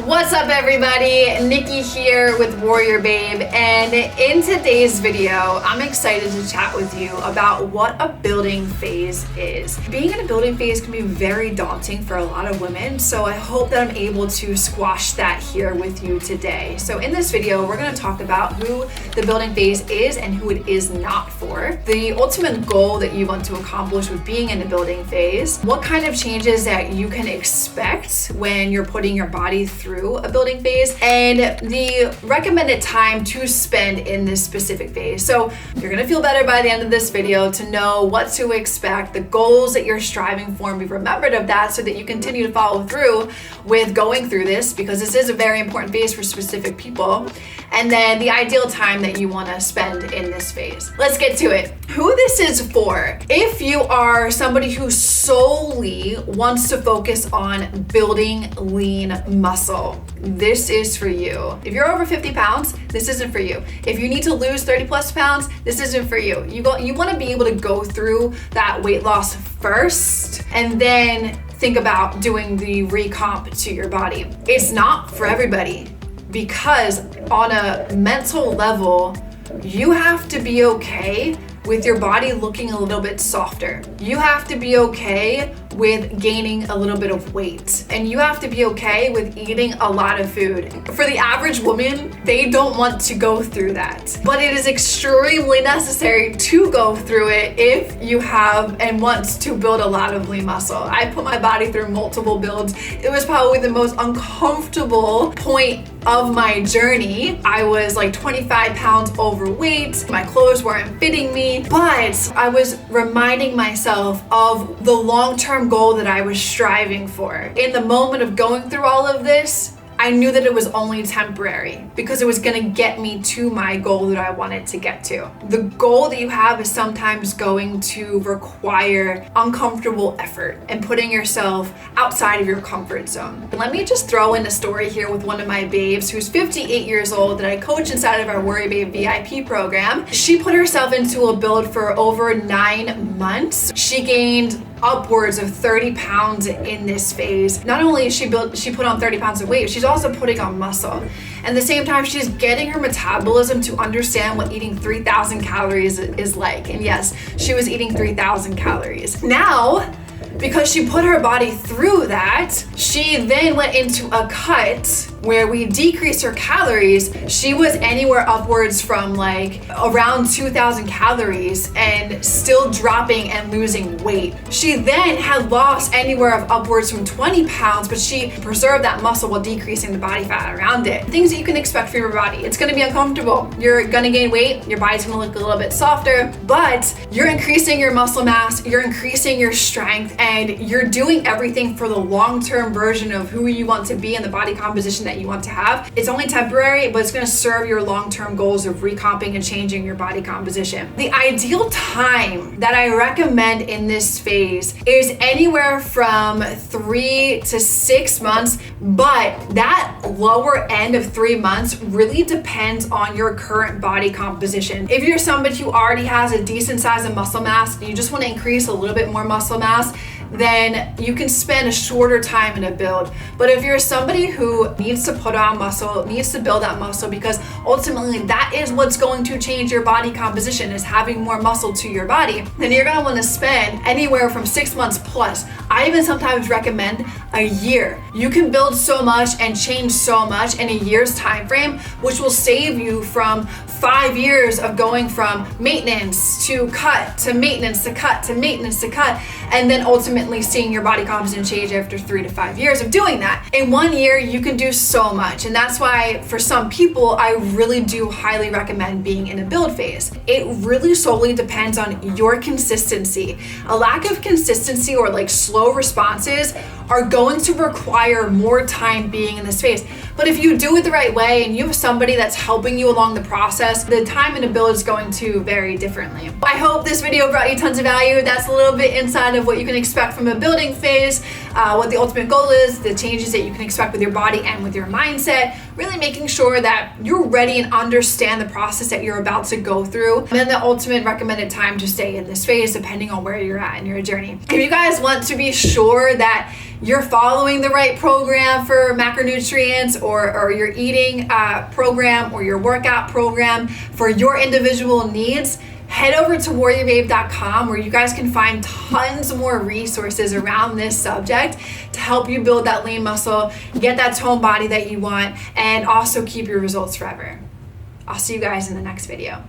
What's up everybody? Nikki here with WarriorBabe, and in today's video I'm excited to chat with you about what a building phase is. Being in a building phase can be very daunting for a lot of women, so I hope that I'm able to squash that here with you today. So in this video we're going to talk about who the building phase is and who it is not for, the ultimate goal that you want to accomplish with being in a building phase, what kind of changes that you can expect when you're putting your body through a building phase, and the recommended time to spend in this specific phase. So you're gonna feel better by the end of this video to know what to expect, the goals that you're striving for, and be remembered of that so that you continue to follow through with going through this, because this is a very important phase for specific people, and then the ideal time that you want to spend in this phase. Let's get to it. Who this is for: if you are somebody who solely wants to focus on building lean muscle, this is for you. If you're over 50 pounds, this isn't for you. If you need to lose 30 plus pounds, this isn't for you. You want to be able to go through that weight loss first and then think about doing the recomp to your body. It's not for everybody, because on a mental level, you have to be okay with your body looking a little bit softer. You have to be okay with gaining a little bit of weight, and you have to be okay with eating a lot of food. For the average woman, they don't want to go through that, but it is extremely necessary to go through it if you have and want to build a lot of lean muscle. I put my body through multiple builds. It was probably the most uncomfortable point of my journey. I was like 25 pounds overweight. My clothes weren't fitting me, but I was reminding myself of the long-term goal that I was striving for. In the moment of going through all of this, I knew that it was only temporary, because it was gonna get me to my goal that I wanted to get to. The goal that you have is sometimes going to require uncomfortable effort and putting yourself outside of your comfort zone. And let me just throw in a story here with one of my babes who's 58 years old that I coach inside of our WarriorBabe VIP program. She put herself into a build for over 9 months. She gained upwards of 30 pounds in this phase. Not only is she put on 30 pounds of weight, she's also putting on muscle. And at the same time, she's getting her metabolism to understand what eating 3,000 calories is like. And yes, she was eating 3,000 calories. Now, because she put her body through that, she then went into a cut where we decreased her calories. She was anywhere upwards from like around 2,000 calories and still dropping and losing weight. She then had lost anywhere of upwards from 20 pounds, but she preserved that muscle while decreasing the body fat around it. Things that you can expect from your body. It's gonna be uncomfortable. You're gonna gain weight, your body's gonna look a little bit softer, but you're increasing your muscle mass, you're increasing your strength, and you're doing everything for the long-term version of who you want to be and the body composition that you want to have. It's only temporary, but it's going to serve your long-term goals of recomping and changing your body composition. The ideal time that I recommend in this phase is anywhere from 3 to 6 months, but that lower end of 3 months really depends on your current body composition. If you're somebody who already has a decent size of muscle mass and you just want to increase a little bit more muscle mass, then you can spend a shorter time in a build. But if you're somebody who needs to put on muscle, needs to build that muscle, because ultimately that is what's going to change your body composition, is having more muscle to your body, then you're gonna wanna spend anywhere from 6 months plus. I even sometimes recommend a year. You can build so much and change so much in a year's time frame, which will save you from 5 years of going from maintenance to cut to maintenance to cut to maintenance to cut, and then ultimately seeing your body composition change after 3 to 5 years of doing that. In 1 year, you can do so much. And that's why for some people, I really do highly recommend being in a build phase. It really solely depends on your consistency. A lack of consistency or like slow responses are going to require more time being in this phase. But if you do it the right way and you have somebody that's helping you along the process, the time in a build is going to vary differently. I hope this video brought you tons of value. That's a little bit inside of what you can expect from a building phase, what the ultimate goal is, the changes that you can expect with your body and with your mindset, really making sure that you're ready and understand the process that you're about to go through, and then the ultimate recommended time to stay in this phase depending on where you're at in your journey. If you guys want to be sure that you're following the right program for macronutrients, or your eating program or your workout program for your individual needs, head over to WarriorBabe.com, where you guys can find tons more resources around this subject to help you build that lean muscle, get that toned body that you want, and also keep your results forever. I'll see you guys in the next video.